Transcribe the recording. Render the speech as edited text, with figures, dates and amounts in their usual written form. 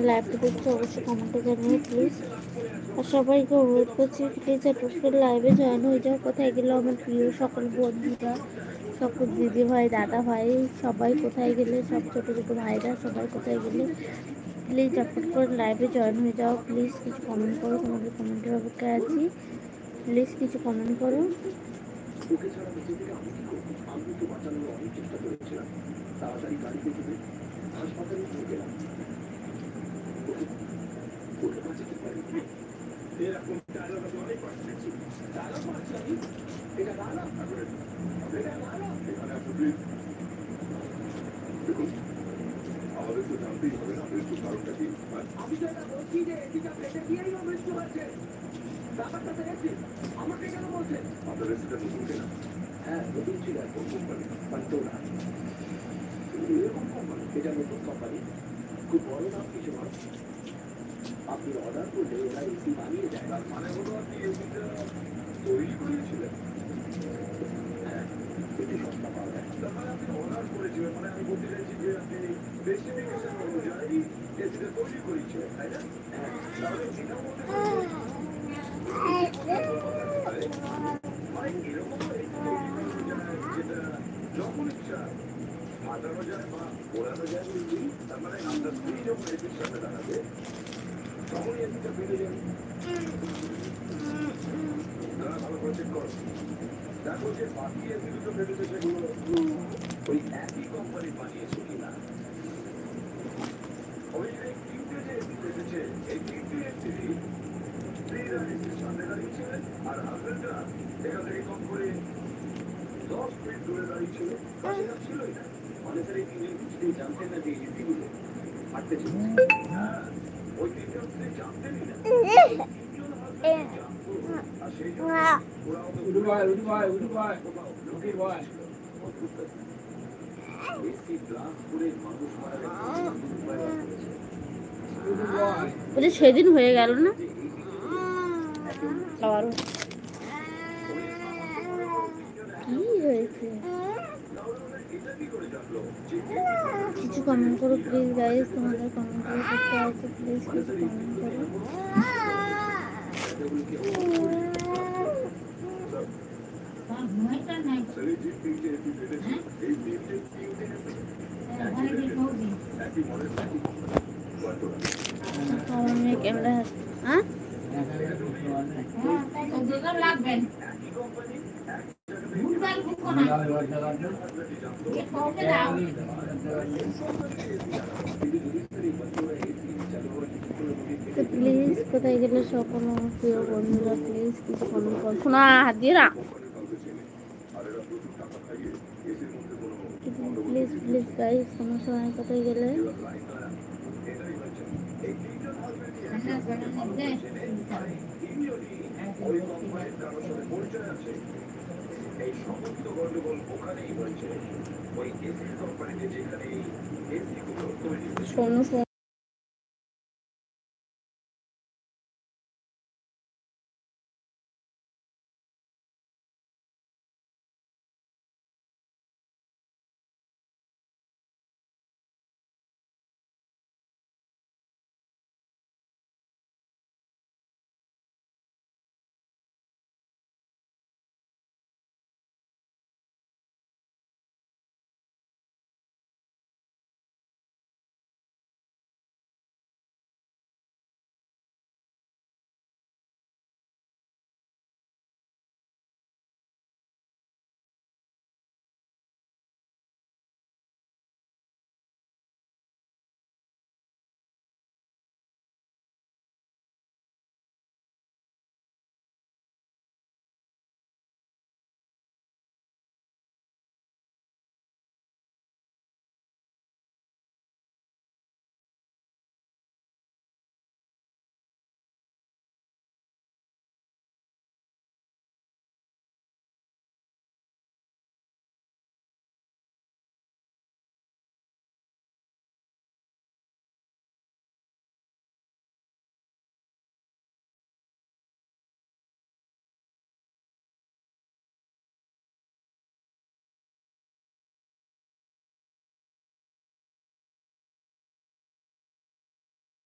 আমার লাইভটা দেখছো অবশ্যই কমেন্টে জানিয়ে প্লিজ। আর সবাইকে অনুরোধ করছি প্লিজ ঝটপট করে লাইভে জয়েন হয়ে যাও। কোথায় গেল আমার প্রিয় সকল বন্ধুরা, সকল দিদি ভাই দাদা ভাই, সবাই কোথায় গেলে, সব ছোটো ছোটো ভাইরা সবাই কোথায় গেলে প্লিজ ঝটপট করে লাইভে জয়েন হয়ে যাও। প্লিজ কিছু কমেন্ট করো, তোমাদের কমেন্টের অপেক্ষায় আছি। প্লিজ কিছু কমেন্ট করো। আমাদের তো জানতেই হবে না মৃত্যু কারণটা কি। আমি তো এটা বলছি যে এটিটা পেটে দিয়েই মৃত্যু হয়েছে। ব্যাপারটা দেখেছি, আমাকে কেন বলছেন? আপনার রেসিপিটা নতুন কিনা? হ্যাঁ নতুন ছিল, কোন কোম্পানি? পান্টোরা। এরকম কোম্পানি? এটা নতুন কোম্পানি, খুব বড় নাম কিছু নয়। আপনি অর্ডার করলে ওরা এসি বানিয়ে দেয়। তার মানে হলো আপনি এসিটা তৈরি করেছিলেন? হ্যাঁ, এটি সস্তা পাওয়া যায়। তার মানে আপনি অর্ডার করেছিলেন, মানে আমি বলতে চাইছি যে আপনি স্পেসিফিকেশন অনুযায়ী এসিটা তৈরি করেছিলেন, তাই না? হ্যাঁ, তাহলে এটার মধ্যে মানে এরকম এসি তৈরি করা যায় যেটা যখন ইচ্ছা ফাটানো যায় বা পোড়ানো যায় বলছি। তার মানে আপনার স্ত্রী যখন এসির সামনে দাঁড়াবে তখনই এসিটা ফেটে যাবে। তারা ভালো করে চেক করো, দেখো যে বাকি এসি দুটো ফেটেছে সেগুলো ওই একই কোম্পানি বানিয়েছে কিনা। ওই যে তিনটে যে এসি ফেটেছে এই তিনটে এসি স্ত্রীরা এসির সামনে দাঁড়িয়েছিলেন আর হাজবেন্ডরা এখান থেকে কম করে 10 ফিট দূরে দাঁড়িয়েছিল। সেটা ছিলই না, মানে স্যার এই তিনজন কিছুতেই জানতেন না যে এসিগুলো হাঁটতে ছিল। হ্যাঁ, ওই তিনজন স্ত্রী জানতেনই না। তিনজন হাজবেন্ড জানতো আর সেই জন্য ওরা এসি ব্লাস্ট করে মানুষ মারা গেছে। সেদিন হয়ে গেল না আবার কি হয়েছে? কিছু কমেন্ট করো প্লিজ গাইস, তোমাদের কমেন্ট করে করতে আছে প্লিজ কিছু কমেন্ট করো। ক্যামেরা হ্যাঁ লাগবেন প্লিজ কোথায় গেলে সকল আমার প্রিয় বন্ধুরা প্লিজ কিছু কমেন্ট করো। শোনা হাত দিয়ে না প্লিজ প্লিজ গাইস, তোমার সবাই কোথায় গেলে? এই সমস্ত গন্ডগোল ওখানেই হয়েছে, ওই এসি কোম্পানিতে যেখানে এসি গুলো তৈরি। শোনো